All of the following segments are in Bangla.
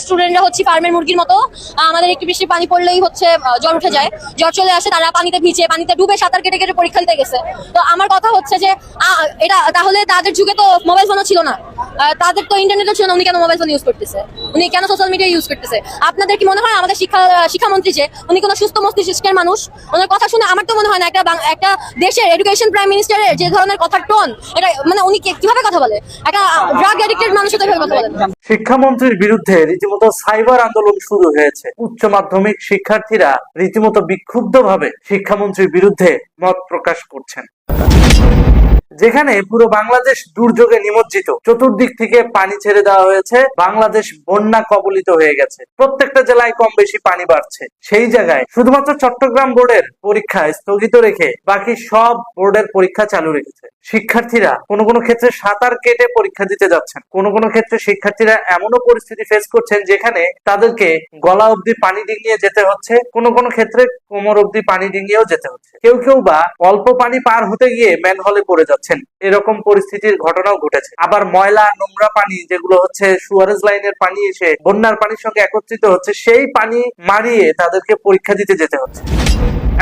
স্টুডেন্টরা হচ্ছে ফার্মের মুরগির মতো আমাদের একটু বেশি পানি পড়লেই হচ্ছে জ্বর উঠে যায়, জ্বর চলে আসে, তারা পানিতে ভিজে পানিতে ডুবে সাঁতার কেটে কেটে পরীক্ষা দিতে গেছে। তো আমার কথা হচ্ছে যে এটা তাহলে তাদের যুগে তো মোবাইল ফোনও ছিল না, তাদের তো ইন্টারনেটও ছিল না, উনি কেন মোবাইল ফোন ইউজ করতেছে, উনি কেন সোশ্যাল মিডিয়া ইউজ করতেছে? আপনাদের কি মনে হয় আমাদের শিক্ষামন্ত্রী যে উনি কোনো সুস্থ মস্তিষ্কের মানুষ? ওনার কথা শুনে আমার তো মনে হয় না একটা দেশের এডুকেশন প্রাইম মিনিস্টারের যে ধরনের কথার টোন, এটা মানে উনি কিভাবে কথা বলে, একটা ড্রাগ অ্যাডিক্টেড মানুষ সাথে কথা বলেন। শিক্ষামন্ত্রীর বিরুদ্ধে রীতিমতো সাইবার আন্দোলন শুরু হয়েছে। উচ্চ মাধ্যমিক শিক্ষার্থীরা রীতিমতো বিক্ষুব্ধভাবে শিক্ষামন্ত্রীর বিরুদ্ধে মত প্রকাশ করছেন। যেখানে পুরো বাংলাদেশ দুর্যোগে নিমজ্জিত, চতুর্দিক থেকে পানি ছেড়ে দেওয়া হয়েছে, বাংলাদেশ বন্যা কবলিত হয়ে গেছে, প্রত্যেকটা জেলায় কম বেশি পানি বাড়ছে। সেই জায়গায় শুধুমাত্র চট্টগ্রাম বোর্ডের পরীক্ষা স্থগিত রেখে বাকি সব বোর্ডের পরীক্ষা চালু রেখেছে। শিক্ষার্থীরা কোনো কোনো ক্ষেত্রে সাঁতার কেটে পরীক্ষা দিতে যাচ্ছেন, কোনো কোনো ক্ষেত্রে শিক্ষার্থীরা এমনও পরিস্থিতি ফেস করছেন যেখানে তাদেরকে গলা অবধি পানি ডিঙিয়ে যেতে হচ্ছে, কোনো কোনো ক্ষেত্রে কোমর অবধি পানি ডিঙিয়েও যেতে হচ্ছে। কেউ কেউ বা অল্প পানি পার হতে গিয়ে ম্যানহলে পড়ে যাচ্ছেন, এরকম পরিস্থিতির ঘটনাও ঘটেছে। আবার ময়লা নোংরা পানি যেগুলো হচ্ছে সুয়ারেজ লাইনের পানি এসে বন্যার পানির সঙ্গে একত্রিত হচ্ছে, সেই পানি মারিয়ে তাদেরকে পরীক্ষা দিতে যেতে হচ্ছে।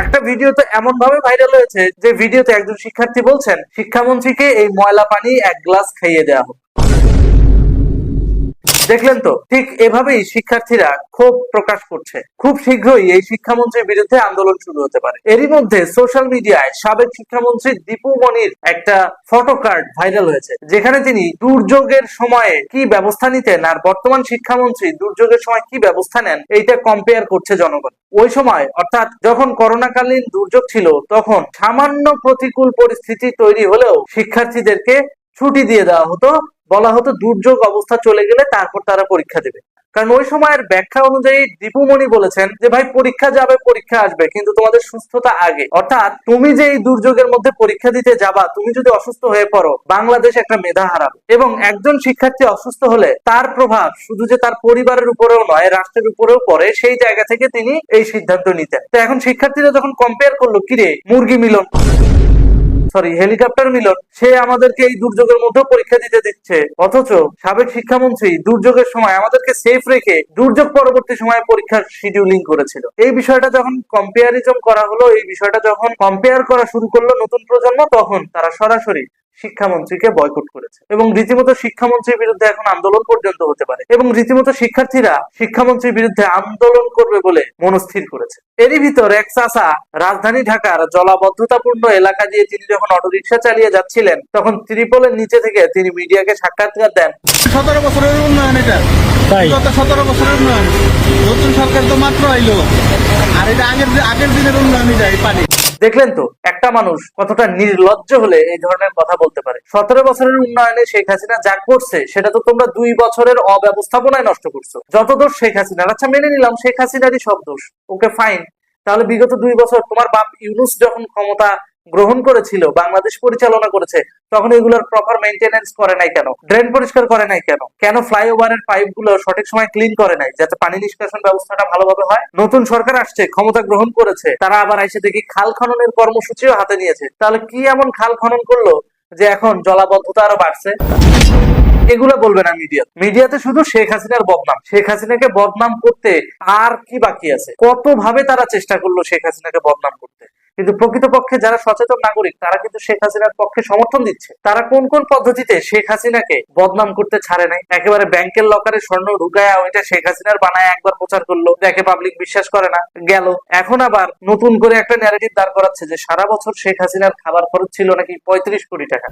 একটা ভিডিও তো এমন ভাবে ভাইরাল হয়েছে যে ভিডিওতে একজন শিক্ষার্থী বলছেন শিক্ষামন্ত্রীকে এই ময়লা পানি এক গ্লাস খাইয়ে দেওয়া হোক। দেখলেন তো, ঠিক এভাবেই শিক্ষার্থীরা ক্ষোভ প্রকাশ করছে। খুব শীঘ্রই এই শিক্ষামন্ত্রীর বিরুদ্ধে আন্দোলন শুরু হতে পারে। এরই মধ্যে সোশ্যাল মিডিয়ায় সাবেক শিক্ষামন্ত্রী দীপু মনির একটা ফটো কার্ড ভাইরাল হয়েছে, যেখানে তিনি দুর্যোগের সময়ে কি ব্যবস্থা নিতেন আর বর্তমান শিক্ষামন্ত্রী দুর্যোগের সময় কি ব্যবস্থা নেন এইটা কম্পেয়ার করছে জনগণ। ওই সময় অর্থাৎ যখন করোনাকালীন দুর্যোগ ছিল, তখন সামান্য প্রতিকূল পরিস্থিতি তৈরি হলেও শিক্ষার্থীদেরকে ছুটি দিয়ে দেওয়া হতো, বলা হতো দুর্যোগ অবস্থা চলে গেলে তারপর তারা পরীক্ষা দেবে। কারণ ওই সময়ের ব্যাখ্যা অনুযায়ী দীপুমণি বলেছেন যে ভাই পরীক্ষা যাবে, পরীক্ষা আসবে, কিন্তু তোমাদের সুস্থতা আগে। অর্থাৎ তুমি যে এই দুর্যোগের মধ্যে পরীক্ষা দিতে যাবা, তুমি যদি অসুস্থ হয়ে পড়ো, বাংলাদেশ একটা মেধা হারাবে। এবং একজন শিক্ষার্থী অসুস্থ হলে তার প্রভাব শুধু যে তার পরিবারের উপরেও নয়, রাষ্ট্রের উপরেও পড়ে। সেই জায়গা থেকে তিনি এই সিদ্ধান্ত নিতেন। তো এখন শিক্ষার্থীরা যখন কম্পেয়ার করলো, কিরে মুরগি মিলন, হেলিকপ্টার মিলন, সে আমাদেরকে এই দুর্যোগের মধ্যে পরীক্ষা দিতে দিচ্ছে, অথচ সাবেক শিক্ষামন্ত্রী দুর্যোগের সময় আমাদেরকে সেফ রেখে দুর্যোগ পরবর্তী সময়ে পরীক্ষার শিডিউলিং করেছিল। এই বিষয়টা যখন কম্পেয়ারিজম করা হলো, এই বিষয়টা যখন কম্পেয়ার করা শুরু করলো নতুন প্রজন্ম, তখন তারা সরাসরি শিক্ষামন্ত্রীকে বয়কট করেছে এবং রীতিমতো শিক্ষামন্ত্রীর বিরুদ্ধে এখন আন্দোলন পর্যন্ত হতে পারে এবং রীতিমতো শিক্ষার্থীরা শিক্ষামন্ত্রীর বিরুদ্ধে আন্দোলন করবে বলে মনস্থির করেছে। এরই ভিতর এক চাচা রাজধানী ঢাকার জলাবদ্ধতাপূর্ণ এলাকা দিয়ে তিনি যখন অটোরিকশা চালিয়ে যাচ্ছিলেন, তখন ত্রিপলের নিচে থেকে তিনি মিডিয়াকে সাক্ষাৎকার দেন। 17 বছরের উন্নয়ন, এটা গত 17 বছরের উন্নয়ন। নতুন সরকার তো মাত্র আইলো, আর এটা আগের দিনের উন্নয়ন যায় পানি। দেখলেন তো একটা মানুষ কতটা নির্লজ্জ হলে এই ধরনের কথা বলতে পারে। 17 বছরের উন্নয়নে শেখ হাসিনা যা করছে সেটা তো তোমরা 2 বছরের অব্যবস্থাপনায় নষ্ট করছো। যত দোষ শেখ হাসিনার, আচ্ছা মেনে নিলাম শেখ হাসিনারই সব দোষ, ওকে ফাইন। তাহলে বিগত 2 বছর তোমার বাপ ইউনূস যখন ক্ষমতা গ্রহণ করেছিল, বাংলাদেশ পরিচালনা করেছে, তখন এগুলোর প্রপার মেইনটেনেন্স করে নাই কেন? ড্রেন পরিষ্কার করে নাই কেন? কেন ফ্লাইওভারের পাইপ গুলো সঠিক সময় ক্লিন করে নাই, যাতে পানি নিষ্কাশন ব্যবস্থাটা ভালোভাবে হয়? নতুন সরকার আসছে, ক্ষমতা গ্রহণ করেছে, তারা আবার এসে দেখি খাল খননের কর্মসূচিও হাতে নিয়েছে। তাহলে কি এমন খাল খনন করলো যে এখন জলাবদ্ধতা আরো বাড়ছে? এগুলো বলবে না মিডিয়াতে শুধু শেখ হাসিনার বদনাম। শেখ হাসিনাকে বদনাম করতে আর কি বাকি আছে? কত ভাবে তারা চেষ্টা করলো শেখ হাসিনাকে বদনাম করতে, কিন্তু প্রকৃতপক্ষে যারা সচেতন নাগরিক তারা কিন্তু শেখ হাসিনার পক্ষে সমর্থন দিচ্ছে। তারা কোন কোন পদ্ধতিতে শেখ হাসিনাকে বদনাম করতে ছাড়ে নাই। একেবারে ব্যাংকের লকারে স্বর্ণ ঢুকায়া ওইটা শেখ হাসিনার বানায় একবার প্রচার করলো, দেখে পাবলিক বিশ্বাস করে না, গেল। এখন আবার নতুন করে একটা ন্যারেটিভ দাঁড় করাচ্ছে যে সারা বছর শেখ হাসিনার খাবার খরচ ছিল নাকি 35 কোটি টাকা।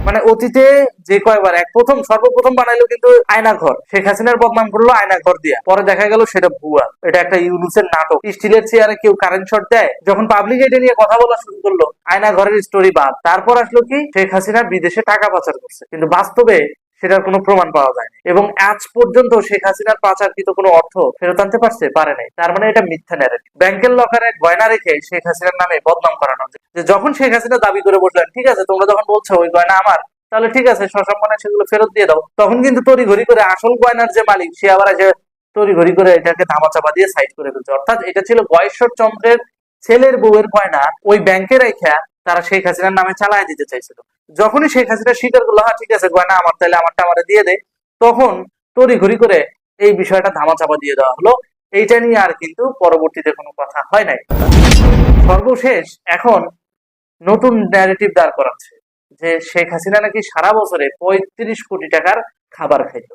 মানে অতীতে যে কয়বার সর্বপ্রথম বানাইলো কিন্তু আয়না ঘর, শেখ হাসিনার বদনাম করলো আয়না ঘর দিয়া, পরে দেখা গেল সেটা ভুয়া, এটা একটা ইউনূসের নাটক। স্টিলের চেয়ারে কেউ কারেন্ট শট দেয়, যখন পাবলিক এটা নিয়ে কথা বলা শুরু করলো, আয়না ঘরের স্টোরি বাদ। তারপর আসলো কি, শেখ হাসিনা বিদেশে টাকা পাচার করছে, কিন্তু বাস্তবে সেটার কোনো প্রমাণ পাওয়া যায়নি এবং আজ পর্যন্ত শেখ হাসিনার পাচারকৃত কোনো অর্থ ফেরত আনতে পারে নাই। তার মানে এটা মিথ্যা ন্যারেটিভ। ব্যাংকের লকারে গয়না রেখে শেখ হাসিনার নামে বদনাম করানো, যে যখন শেখ হাসিনা দাবি করে বসলেন ঠিক আছে তোমরা যখন বলছো ওই গয়না আমার, তাহলে ঠিক আছে সসম্মানে সেগুলো ফেরত দিয়ে দাও, তখন কিন্তু তড়িঘড়ি করে আসল গয়নার যে মালিক সে আবার এসে তড়িঘড়ি করে এটাকে ধামাচাপা দিয়ে সাইড করে ফেলছে। অর্থাৎ এটা ছিল গয়েশ্বর চন্দ্রের ছেলের বউয়ের গয়না, ওই ব্যাংকে রেখা তারা শেখ হাসিনার নামে চালায় দিতে চাইছিল। যখনই শেখ হাসিনা স্বীকার করলো হ্যাঁ ঠিক আছে গয়না আমার, তাহলে আমারটা আমারে দিয়ে দে, তখন তড়িঘড়ি করে এই বিষয়টা ধামাচাপা দিয়ে দেওয়া হলো। এইটা নিয়ে আর কিন্তু পরবর্তীতে কোনো কথা হয় নাই। সর্বশেষ এখন নতুন ন্যারেটিভ দাঁড় করাচ্ছে যে শেখ হাসিনা নাকি সারা বছরে 35 কোটি টাকার খাবার খাইত।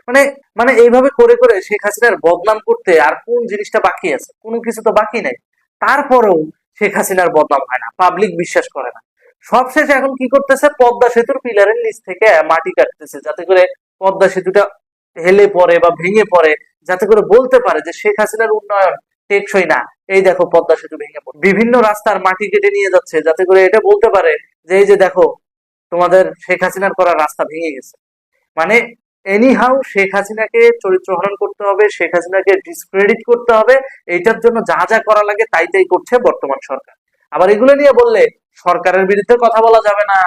মানে মানে এইভাবে করে করে শেখ হাসিনার বদনাম করতে আর কোন জিনিসটা বাকি আছে? কোনো কিছু তো বাকি নাই। তারপরেও শেখ হাসিনার বদনাম হয় না, পাবলিক বিশ্বাস করে না। সবশেষে এখন কি করতেছে? পদ্মা সেতুর পিলারের নিচ থেকে মাটি কাটতেছে, যাতে করে পদ্মা সেতুটা হেলে পড়ে বা ভেঙে পড়ে, যাতে করে বলতে পারে যে শেখ হাসিনার উন্নয়ন টেকসই না। এই দেখো পদ্মা সেতু ভেঙে পড়ে। বিভিন্ন রাস্তার মাটি কেটে নিয়ে যাচ্ছে, যাতে করে এটা বলতে পারে যে এই যে দেখো তোমাদের শেখ হাসিনার করা রাস্তা ভেঙে গেছে। মানে এনিহাউ শেখ হাসিনাকে চরিত্র হরণ করতে হবে, শেখ হাসিনাকে ডিসক্রেডিট করতে হবে। এইটার জন্য যা যা করা লাগে তাই তাই করছে বর্তমান সরকার। আবার এগুলো নিয়ে বললে সরকারের বিরুদ্ধে কথা বলা যাবে না,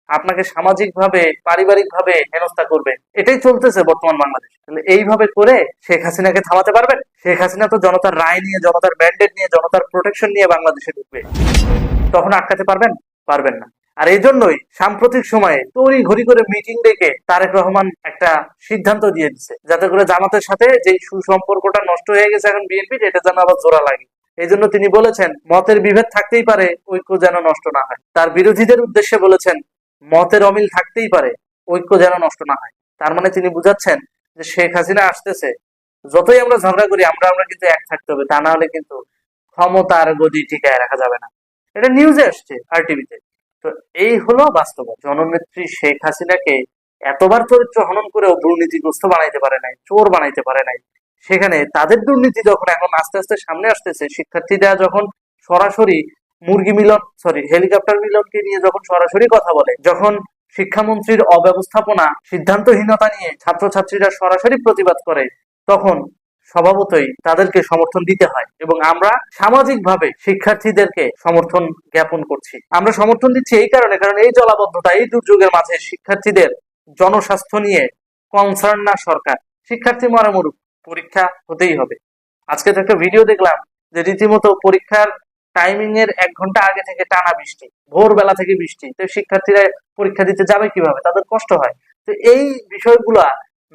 আপনাকে সামাজিক ভাবে পারিবারিক ভাবে হেনস্থা করবে। এটাই চলতেছে বর্তমান বাংলাদেশ। তাহলে এইভাবে করে শেখ হাসিনাকে থামাতে পারবেন? শেখ হাসিনা তো জনতার রায় নিয়ে, জনতার ব্যান্ডেড নিয়ে, জনতার প্রোটেকশন নিয়ে বাংলাদেশে ঢুকবে, তখন আটকাতে পারবেন? পারবেন না। আর এই জন্যই সাম্প্রতিক সময়ে তড়ি ঘড়ি করে মিটিং ডেকে তারেক রহমান একটা সিদ্ধান্ত দিয়ে দিচ্ছে, যাতে করে জামাতের সাথে যে সুসম্পর্কটা নষ্ট হয়ে গেছে এখন বিএনপির, এটা যেন আবার জোড়া লাগে। এই জন্য তিনি বলেছেন মতের বিভেদ থাকতেই পারে, ঐক্য যেন নষ্ট না হয়। তার বিরোধীদের উদ্দেশ্যে বলেছেন মতের অমিল থাকতেই পারে, ঐক্য যেন নষ্ট না হয়। তার মানে তিনি বুঝাচ্ছেন যে শেখ হাসিনা আসতেছে, যতই আমরা ঝগড়া করি আমরা আমরা কিন্তু এক থাকতে হবে, তা না হলে কিন্তু ক্ষমতার গদি টিকায় রাখা যাবে না। এটা নিউজে আসছে আরটিভিতে। তো এই হলো বাস্তবতা। জননেত্রী শেখ হাসিনাকে এতবার চরিত্র হনন করেও দুর্নীতিগ্রস্ত বানাইতে পারে নাই, চোর বানাইতে পারে নাই। সেখানে তাদের দুর্নীতি যখন এখন আস্তে আস্তে সামনে আসতেছে, শিক্ষার্থীরা যখন সরাসরি মুরগি মিলন হেলিকপ্টার মিলনকে নিয়ে যখন সরাসরি কথা বলে, যখন শিক্ষামন্ত্রীর অব্যবস্থাপনা সিদ্ধান্তহীনতা নিয়ে ছাত্রছাত্রীরা সরাসরি প্রতিবাদ করে, তখন স্বভাবতই তাদেরকে সমর্থন দিতে হয়। এবং আমরা সামাজিকভাবে শিক্ষার্থীদেরকে সমর্থন জ্ঞাপন করছি। আমরা সমর্থন দিচ্ছি এই কারণে, কারণ এই জলাবদ্ধতা, এই দুর্যোগের মাঝে শিক্ষার্থীদের জনস্বাস্থ্য নিয়ে কনসার্ন না সরকার। শিক্ষার্থী মরা মরুক, পরীক্ষা হতেই হবে। আজকে তো একটা ভিডিও দেখলাম যে রীতিমতো পরীক্ষার টাইমিং এর 1 ঘন্টা আগে থেকে টানা বৃষ্টি, ভোরবেলা থেকে বৃষ্টি। তো শিক্ষার্থীরা পরীক্ষা দিতে যাবে কিভাবে? তাদের কষ্ট হয়। তো এই বিষয়গুলা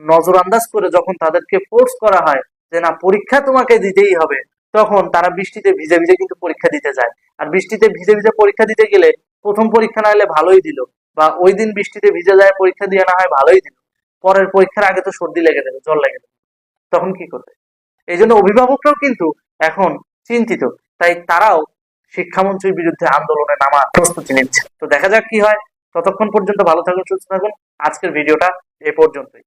নজর আন্দাজ করে যখন তাদেরকে ফোর্স করা হয় যে না পরীক্ষা তোমাকে দিতেই হবে, তখন তারা বৃষ্টিতে ভিজে ভিজে কিন্তু পরীক্ষা দিতে যায়। আর বৃষ্টিতে ভিজে ভিজে পরীক্ষা দিতে গেলে প্রথম পরীক্ষা না হলে ভালোই দিল, বা ওই দিন বৃষ্টিতে ভিজে যায় পরীক্ষা দিয়ে না হয় ভালোই দিল, পরের পরীক্ষার আগে তো সর্দি লেগে দেবে, জ্বর লেগে দেবে, তখন কি করবে? এই জন্য অভিভাবকরাও কিন্তু এখন চিন্তিত। তাই তারাও শিক্ষামন্ত্রীর বিরুদ্ধে আন্দোলনে নামার প্রস্তুতি নিচ্ছে। তো দেখা যাক কি হয়। ততক্ষণ পর্যন্ত ভালো থাকুন, সুস্থ থাকুন। আজকের ভিডিওটা এ পর্যন্তই।